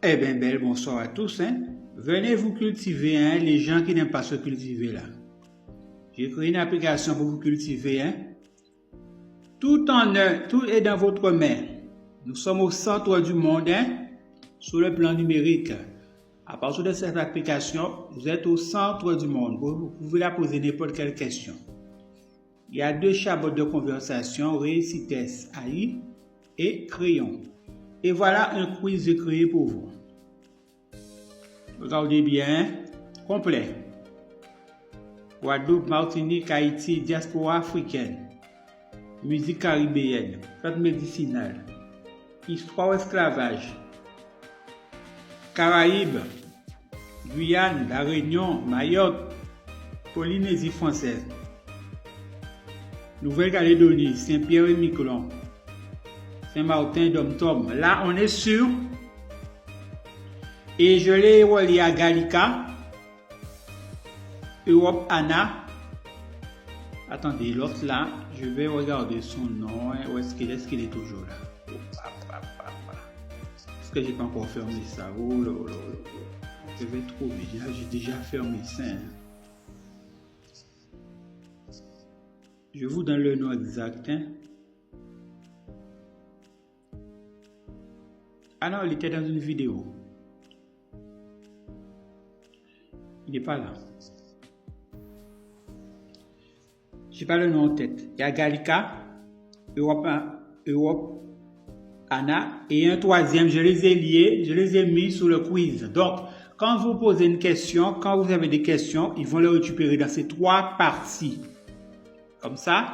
Eh bien, bel bonsoir à tous. Venez vous cultiver, les gens qui n'aiment pas se cultiver là. J'ai créé une application pour vous cultiver. Tout est dans votre main. Nous sommes au centre du monde, sur le plan numérique. À partir de cette application, vous êtes au centre du monde. Vous pouvez la poser n'importe quelle question. Il y a 2 chabots de conversation, Réussite AI et Crayon. Et voilà un quiz créé pour vous. Regardez bien, complet. Guadeloupe, Martinique, Haïti, diaspora africaine, musique caribéenne, plantes médicinales, histoire ou esclavage, Caraïbes, Guyane, La Réunion, Mayotte, Polynésie française, Nouvelle-Calédonie, Saint-Pierre et Miquelon, Saint-Martin, Dom-Tom. Là, on est sûr. Et je l'ai relié à Gallica, Europe Anna. Attendez, l'autre là, je vais regarder son nom. Où est-ce qu'il est toujours là? Est-ce que j'ai pas encore fermé ça? Oh là là là. Je vais trouver. J'ai déjà fermé ça. Je vous donne le nom exact. Ah non, il était dans une vidéo. Il n'est pas là. Je n'ai pas le nom en tête. Il y a Gallica, Europe Anna et un troisième. Je les ai liés, je les ai mis sous le quiz. Donc, quand vous posez une question, quand vous avez des questions, ils vont les récupérer dans ces 3 parties. Comme ça,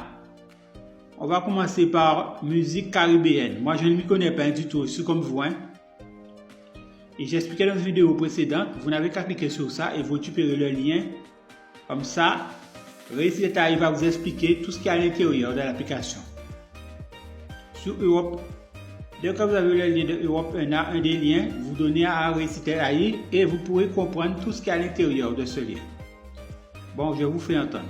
on va commencer par musique caribéenne. Moi, je ne m'y connais pas du tout, je suis comme vous. Et j'ai expliqué dans une vidéo précédente, vous n'avez qu'à cliquer sur ça et vous récupérez le lien. Comme ça, Réussite AI va vous expliquer tout ce qui est à l'intérieur de l'application. Sur Europe, dès que vous avez le lien de Europe, un des liens, vous donnez à Réussite AI et vous pourrez comprendre tout ce qui est à l'intérieur de ce lien. Bon, je vous fais entendre.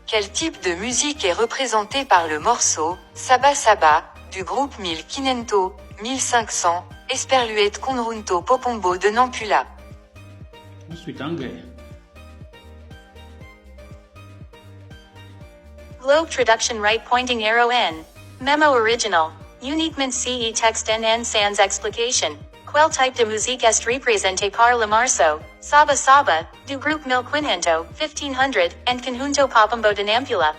Quel type de musique est représenté par le morceau « Saba Saba » du groupe 1500, 1500, Esperluette Conrunto Popombo de Nampula? Ensuite, anglais. Globe traduction right pointing arrow N. Memo original. Uniquement CE text NN sans explication. Quel type de musique est représenté par le morceau, Saba Saba, du groupe 1500, 1500, and Conjunto Popombo de Nampula?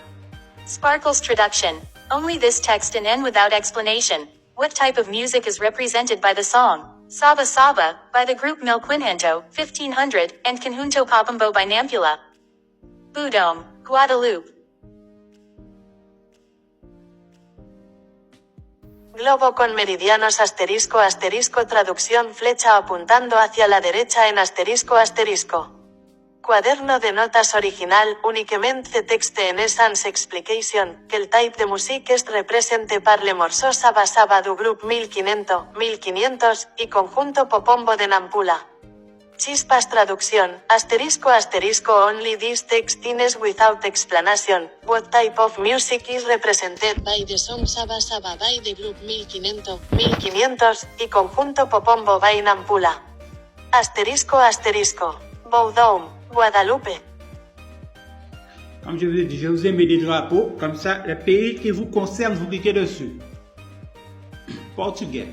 Sparkles traduction. Only this text in N without explanation. What type of music is represented by the song, Saba Saba, by the group 1500, 1500, and Conjunto Popombo by Nampula? Budome, Guadeloupe. Globo con meridianos asterisco asterisco traducción flecha apuntando hacia la derecha en asterisco asterisco. Cuaderno de notas original, uniquement texte en sans explication, quel type de musique est représenté par le morceau Saba Saba du groupe 1500, 1500, y Conjunto Popombo de Nampula. Chispas traducción, asterisco asterisco only this text is without explanation, what type of music is represented by the song Saba Saba by the group 1500, 1500, y Conjunto Popombo by Nampula. Asterisco asterisco. Boudome, Guadeloupe. Comme je vous ai dit, je vous ai mis des drapeaux, comme ça, le pays qui vous concerne, vous cliquez dessus. Portugais.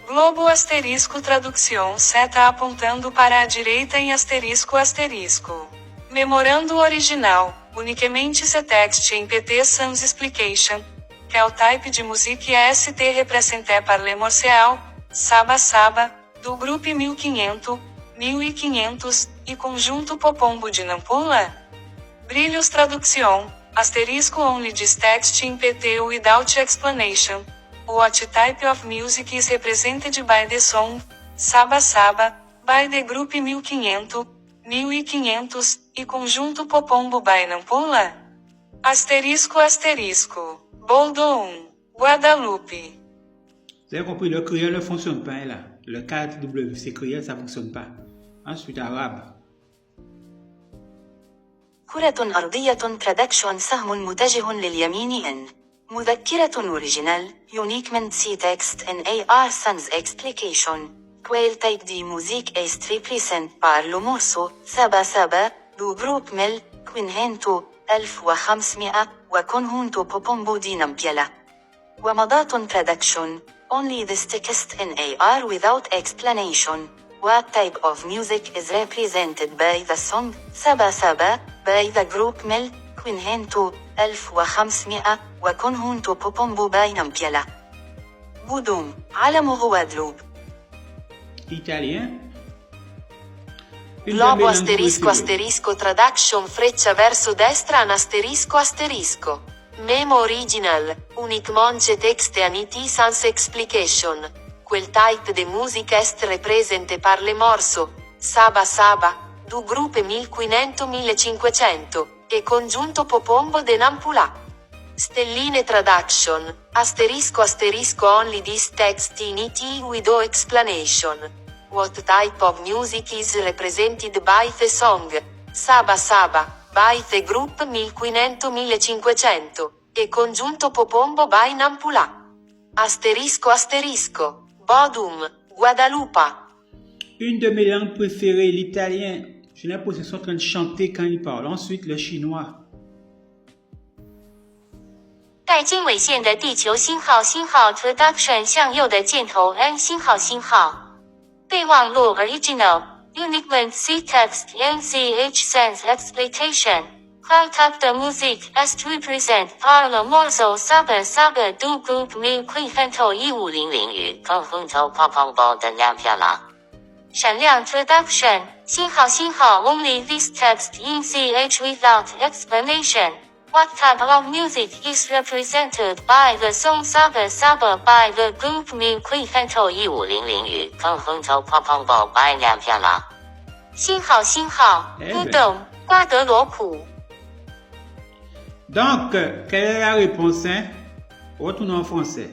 Globo asterisco tradução seta apontando para a direita em asterisco asterisco. Memorando original, uniquement ce texte em PT sans explication. Quel type de musique est représenté par le morceau, Saba Saba, do grupo 1500, 1500, e Conjunto Popombo de Nampula? Brilhos tradução, asterisco only this text in PT without explanation. What type of music is represented by the song, Saba Saba, by the group 1500, 1500, e Conjunto Popombo by Nampula? Asterisco asterisco. Boldo 1. Guadeloupe. Vous avez compris, le créole ne fonctionne pas là. Le 4WC créole, ça ne fonctionne pas. Ensuite, arabe. كرة أرضية traduction سهم متجه لليمين N. مذكرة original, uniquement C text and AR sans explication. Quel type de musique est représente par le morceau, Saba Saba, du groupe Mel, Quinhento, 1500, وكونهونتو بوبومبو دي نمبيلا. ومضات production, only this text in AR without explanation. What type of music is represented by the song, Saba Saba, by the group Mel, Quinhento, 1500, وكونهونتو بوبومبو باي نمبيلا. بودوم, علم غوادلوب. Italien. Globo asterisco asterisco traduction freccia verso destra an asterisco asterisco. Memo original, uniquement text and it sans explication. Quel type de musique est represente par le morceau, Saba Saba, du groupe 1500-1500, e congiunto Popombo de Nampula. Stelline traduction, asterisco asterisco only this text in it with no explanation. What type of music is represented by the song, Saba Saba, by the group 1500-1500, e congiunto Popombo by Nampula. Asterisco asterisco, Bodum, Guadalupa. Une de mes langues préférées, l'italien. J'ai l'impression qu'ils sont en train de chanter quand ils parlent. Ensuite, le chinois. 带经纬线的地球星号Traduction 向右的箭头按星号。备忘录 Original, Uniquement C Text NCH Sans Exploitation. Quel type de musique est represent par le morceau Saba Saba du groupe 1500-1500与 conjunto Popombo de Nampula. 闪亮 Traduction, 星号 only this text in CH without explanation. What type of music is represented by the song Saba Saba by the group 1500-1500与 conjunto Popombo by Nampula. 星号 Budong, 瓜德罗普。 Donc, quelle est la réponse, hein? Retournons en français.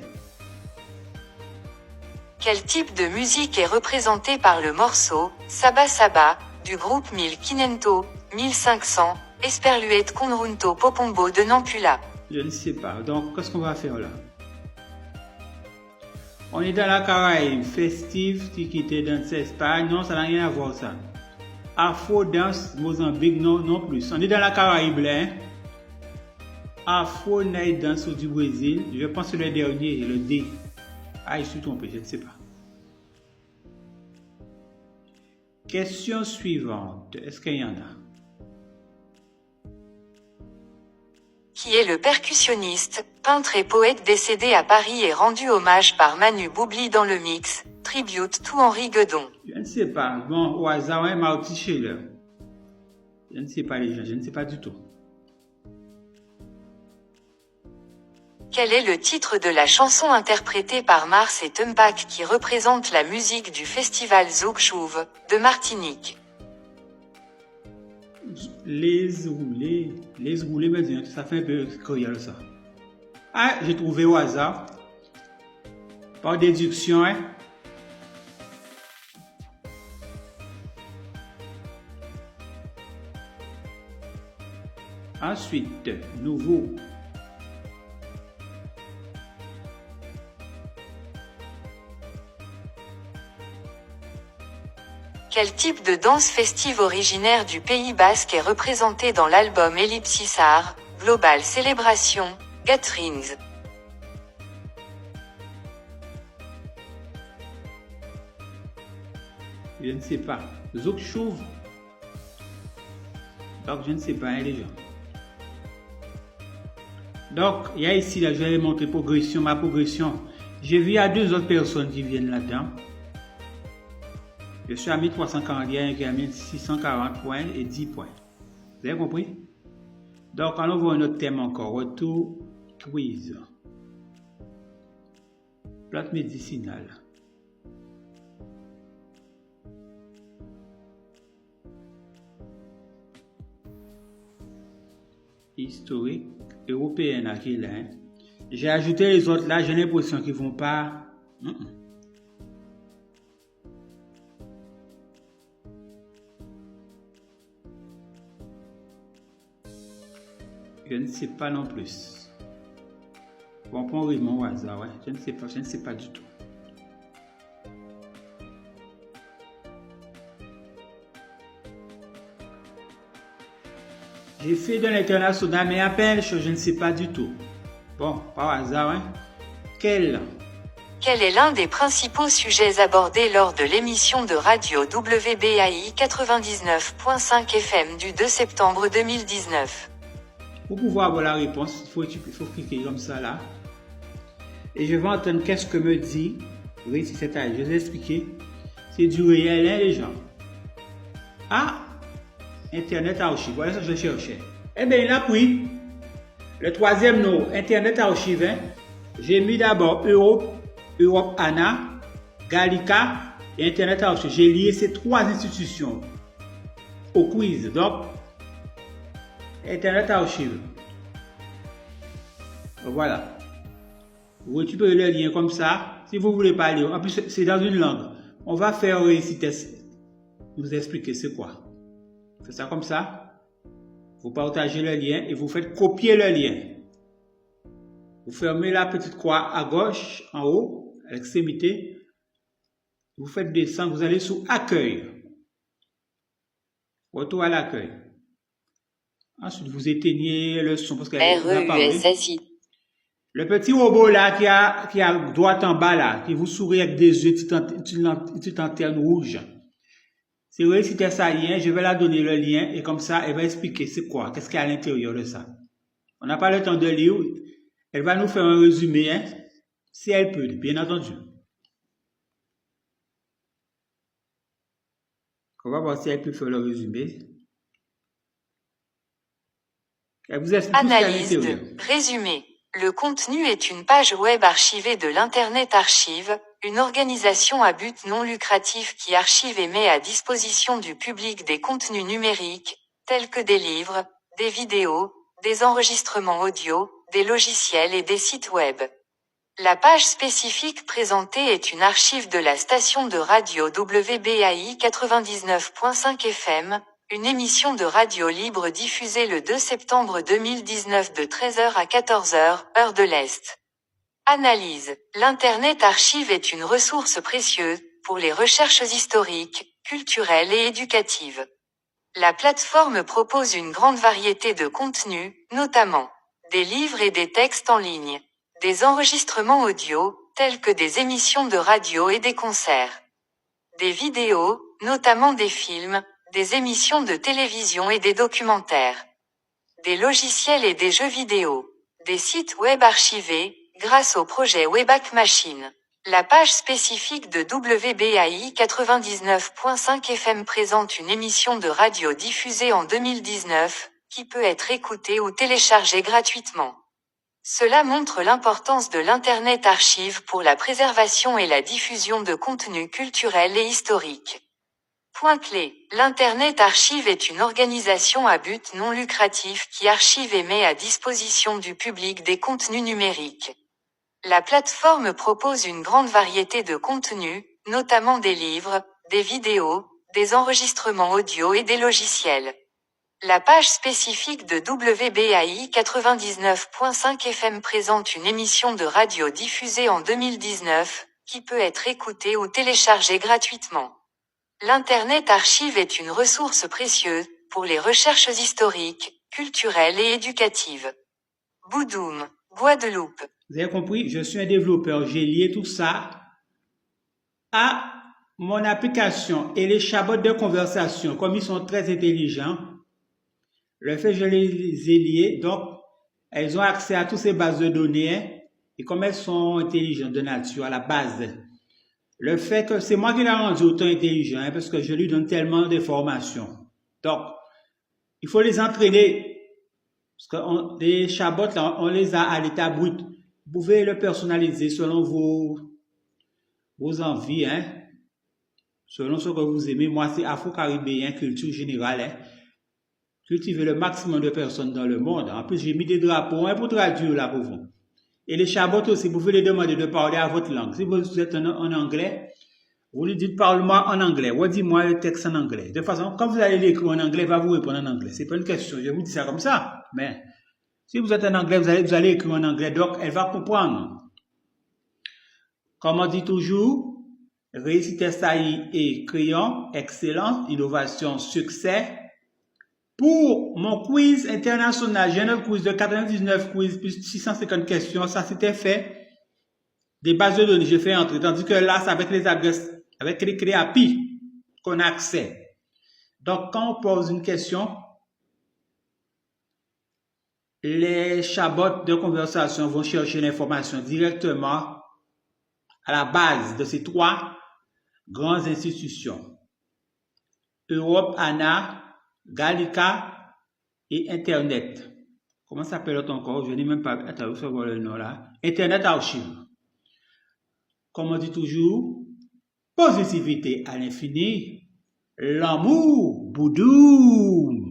Quel type de musique est représenté par le morceau, Saba Saba, du groupe 1500, 1500, Esperluette Conjunto Popombo de Nampula? Je ne sais pas. Donc, qu'est-ce qu'on va faire là? On est dans la Caraïbe, festive, Tikité, danse Espagne. Non, ça n'a rien à voir ça. Afro, danse, Mozambique, non plus. On est dans la Caraïbe là, hein? Afro, Night Dance du Brésil. Je pense que le dernier, le D. Ah, je suis trompé, je ne sais pas. Question suivante. Est-ce qu'il y en a? Qui est le percussionniste, peintre et poète décédé à Paris et rendu hommage par Manu Boubli dans le mix, Tribute to Henri Guedon? Je ne sais pas. Bon, au hasard, un Marty Scheller. Je ne sais pas les gens, je ne sais pas du tout. Quel est le titre de la chanson interprétée par Mars et Tumpac qui représente la musique du festival Zouk Chouv de Martinique? Les roulés, mais ça fait un peu coriace ça. Ah, j'ai trouvé au hasard. Par déduction, hein. Ensuite, nouveau. Quel type de danse festive originaire du Pays Basque est représenté dans l'album Ellipsisar, Global Célébration, Gatherings? Je ne sais pas. Zouk Chouv. Donc, je ne sais pas, hein, les gens. Donc, il y a ici, là, je vais montrer ma progression. J'ai vu il y a 2 autres personnes qui viennent là-dedans. Je suis à 1341 qui a 1640 points et 10 points. Vous avez compris? Donc, on ouvre un autre thème encore. Retour quiz. Plante médicinale. Historique européenne à qui là. Hein? J'ai ajouté les autres là, j'ai l'impression qu'ils vont pas. Je ne sais pas non plus. Bon, pour Raymond au hasard, ouais. Je ne sais pas du tout. J'ai fait de l'international, mais à peine, je ne sais pas du tout. Bon, par hasard, hein. Quel est l'un des principaux sujets abordés lors de l'émission de radio WBAI 99.5 FM du 2 septembre 2019? Pour pouvoir avoir la réponse, il faut cliquer comme ça là. Et je vais entendre qu'est-ce que me dit. Oui, si c'est à je vais vous expliquer. C'est du réel, hein, les gens. Ah! Internet Archive, voilà ce que je cherchais. Eh bien, il a pris le troisième nom, Internet Archive. Hein. J'ai mis d'abord Europe ANA, Gallica et Internet Archive. J'ai lié ces trois institutions au quiz. Donc, Internet Archive. Voilà. Vous récupérez le lien comme ça. Si vous ne voulez pas lire, en plus c'est dans une langue. On va faire ici vous expliquer c'est quoi. Faites ça comme ça. Vous partagez le lien et vous faites copier le lien. Vous fermez la petite croix à gauche, en haut, à l'extrémité. Vous faites descendre, vous allez sous accueil. Retour à l'accueil. Ensuite, vous éteignez le son parce qu'elle vous a parlé. Le petit robot là qui a droite en bas là, qui vous sourit avec des yeux, petite antenne rouge. Si vous réussissez ça lien, je vais la donner le lien et comme ça, elle va expliquer c'est quoi, qu'est-ce qu'il y a à l'intérieur de ça. On n'a pas le temps de lire. Elle va nous faire un résumé, hein, si elle peut, bien entendu. On va voir si elle peut faire le résumé. Elle vous explique Analyse de résumé. Le contenu est une page web archivée de l'Internet Archive, une organisation à but non lucratif qui archive et met à disposition du public des contenus numériques, tels que des livres, des vidéos, des enregistrements audio, des logiciels et des sites web. La page spécifique présentée est une archive de la station de radio WBAI 99.5 FM, une émission de radio libre diffusée le 2 septembre 2019 de 13h à 14h, heure de l'Est. Analyse. L'Internet Archive est une ressource précieuse, pour les recherches historiques, culturelles et éducatives. La plateforme propose une grande variété de contenus, notamment des livres et des textes en ligne, des enregistrements audio, tels que des émissions de radio et des concerts, des vidéos, notamment des films, des émissions de télévision et des documentaires, des logiciels et des jeux vidéo, des sites web archivés, grâce au projet Wayback Machine. La page spécifique de WBAI 99.5 FM présente une émission de radio diffusée en 2019, qui peut être écoutée ou téléchargée gratuitement. Cela montre l'importance de l'Internet Archive pour la préservation et la diffusion de contenus culturels et historiques. Point clé. L'Internet Archive est une organisation à but non lucratif qui archive et met à disposition du public des contenus numériques. La plateforme propose une grande variété de contenus, notamment des livres, des vidéos, des enregistrements audio et des logiciels. La page spécifique de WBAI 99.5 FM présente une émission de radio diffusée en 2019, qui peut être écoutée ou téléchargée gratuitement. L'Internet Archive est une ressource précieuse, pour les recherches historiques, culturelles et éducatives. Boudoum, Guadeloupe. Vous avez compris, je suis un développeur, j'ai lié tout ça à mon application et les chabots de conversation, comme ils sont très intelligents, le fait que je les ai liés, donc elles ont accès à toutes ces bases de données, hein, et comme elles sont intelligentes de nature, à la base, le fait que c'est moi qui l'ai rendu autant intelligent, hein, parce que je lui donne tellement d'informations. Donc, il faut les entraîner, parce que les chabots, là, on les a à l'état brut. Vous pouvez le personnaliser selon vos envies, hein, selon ce que vous aimez. Moi, c'est afro-caribéen, culture générale, hein. Cultiver le maximum de personnes dans le monde. En plus, j'ai mis des drapeaux, hein, pour traduire là pour vous. Et les chabots aussi, vous pouvez les demander de parler à votre langue. Si vous êtes en anglais, vous lui dites parle-moi en anglais, ou dis-moi le texte en anglais. De toute façon, quand vous allez l'écrire en anglais, il va vous répondre en anglais. C'est pas une question, je vous dis ça comme ça, mais Si vous êtes en anglais, vous allez écrire en anglais, donc elle va comprendre. Comme on dit toujours, réussite SAI et crayon, excellence, innovation, succès. Pour mon quiz international, j'ai un quiz de 99 quiz plus 650 questions, ça c'était fait. Des bases de données, j'ai fait entrer, tandis que là, c'est avec les adresses, avec les CREAPI qu'on a accès. Donc, quand on pose une question, les chatbots de conversation vont chercher l'information directement à la base de ces 3 grandes institutions. Europe, ANA, Gallica et Internet. Comment ça s'appelle encore? Je n'ai même pas... Attends, je vais voir le nom là. Internet Archive. Comme on dit toujours, positivité à l'infini, l'amour, boudoum.